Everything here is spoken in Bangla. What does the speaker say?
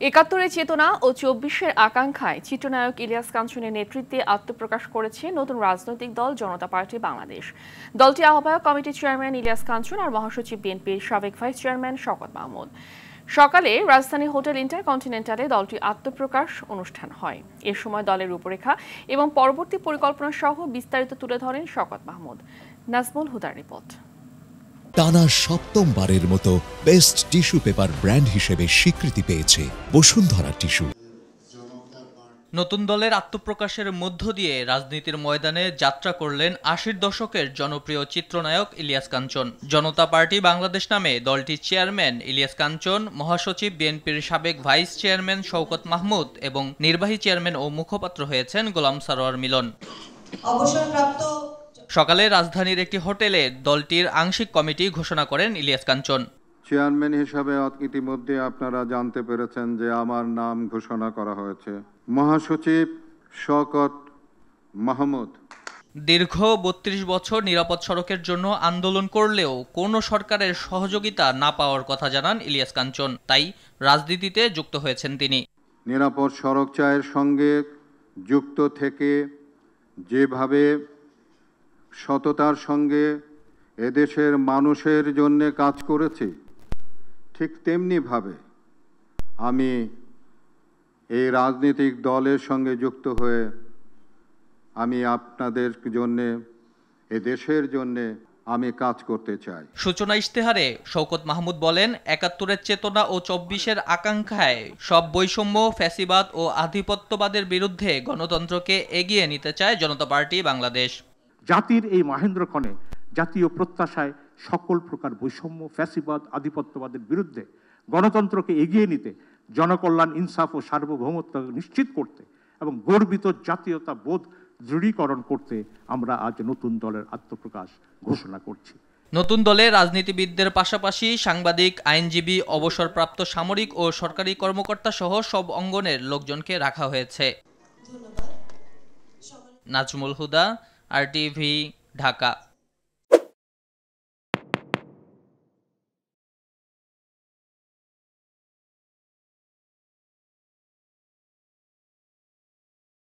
একাত্তরের চেতনা ও ২৪-এর আকাঙ্ক্ষায় চিত্রনায়ক ইলিয়াস কাঞ্চনের নেতৃত্বে আত্মপ্রকাশ করেছে নতুন রাজনৈতিক দল জনতা পার্টি বাংলাদেশ। দলটির আহ্বায়ক কমিটির চেয়ারম্যান ইলিয়াস কাঞ্চন আর মহাসচিব বিএনপির সাবেক ভাইস চেয়ারম্যান শওকত মাহমুদ। সকালে রাজধানী হোটেল ইন্টারকন্টিনেন্টালে দলটির আত্মপ্রকাশ অনুষ্ঠান হয়। এ সময় দলের রূপরেখা এবং পরবর্তী পরিকল্পনা সহ বিস্তারিত তুলে ধরেন শওকত মাহমুদ। নাজমুল হুদার রিপোর্ট। টানা সপ্তমবারের মতো বেস্ট টিস্যু পেপার ব্র্যান্ড হিসেবে স্বীকৃতি পেয়েছে বসুন্ধরা টিস্যু। নতুন দলের আত্মপ্রকাশের মধ্য দিয়ে রাজনীতির ময়দানে যাত্রা করলেন ৮০ দশকের জনপ্রিয় চিত্রনায়ক ইলিয়াস কাঞ্চন। জনতা পার্টি বাংলাদেশ নামে দলটির চেয়ারম্যান ইলিয়াস কাঞ্চন, মহাসচিব বিএনপির সাবেক ভাইস চেয়ারম্যান শওকত মাহমুদ এবং নির্বাহী চেয়ারম্যান ও মুখপাত্র হয়েছেন গোলাম সারোয়ার মিলন। সকালে রাজধানীর একটি হোটেলে দলটির আংশিক কমিটি ঘোষণা করেন ইলিয়াস কাঞ্চন। চেয়ারম্যান হিসাবে ইতিমধ্যে আপনারা জানতে পেরেছেন যে আমার নাম ঘোষণা করা হয়েছে মহাসচিব শওকত মাহমুদ। দীর্ঘ ৩২ বছর নিরাপদ সড়কের জন্য আন্দোলন করলেও কোনো সরকারের সহযোগিতা না পাওয়ার কথা জানান ইলিয়াস কাঞ্চন, তাই রাজনীতিতে যুক্ত হয়েছেন তিনি। নিরাপদ সড়ক চায়ের সঙ্গে যুক্ত থেকে যেভাবে সততার সঙ্গে এদেশের মানুষের জন্য কাজ করেছি, ঠিক তেমনিভাবে আমি এই রাজনৈতিক দলের সঙ্গে যুক্ত হয়ে আমি আপনাদের জন্য এদেশের জন্য আমি কাজ করতে চাই। সূচনা ইশতেহারে শওকত মাহমুদ বলেন, ৭১-এর চেতনা ও ২৪-এর আকাঙ্ক্ষায় সব বৈষম্য, ফ্যাসিবাদ ও আধিপত্যবাদের বিরুদ্ধে গণতন্ত্রকে এগিয়ে নিতে চায় জনতা পার্টি বাংলাদেশ। জাতির এই মহেন্দ্রক্ষণে জাতীয় প্রত্যাশায় সকল প্রকার বৈষম্য, ফ্যাসিবাদ, আধিপত্যবাদের বিরুদ্ধে গণতন্ত্রকে এগিয়ে নিতে, জনকল্যাণ, ইনসাফ ও সার্বভৌমত্ব নিশ্চিত করতে এবং গর্বিত জাতীয়তা বোধ দৃঢ়ীকরণ করতে আমরা আজ নতুন দলের আত্মপ্রকাশ ঘোষণা করছি। নতুন দলে রাজনীতিবিদদের পাশাপাশি সাংবাদিক, আইনজীবী, অবসরপ্রাপ্ত সামরিক ও সরকারি কর্মকর্তা সহ সব অঙ্গনের লোকজনকে রাখা হয়েছে। নাজমুল হুদা, RTV, ঢাকা।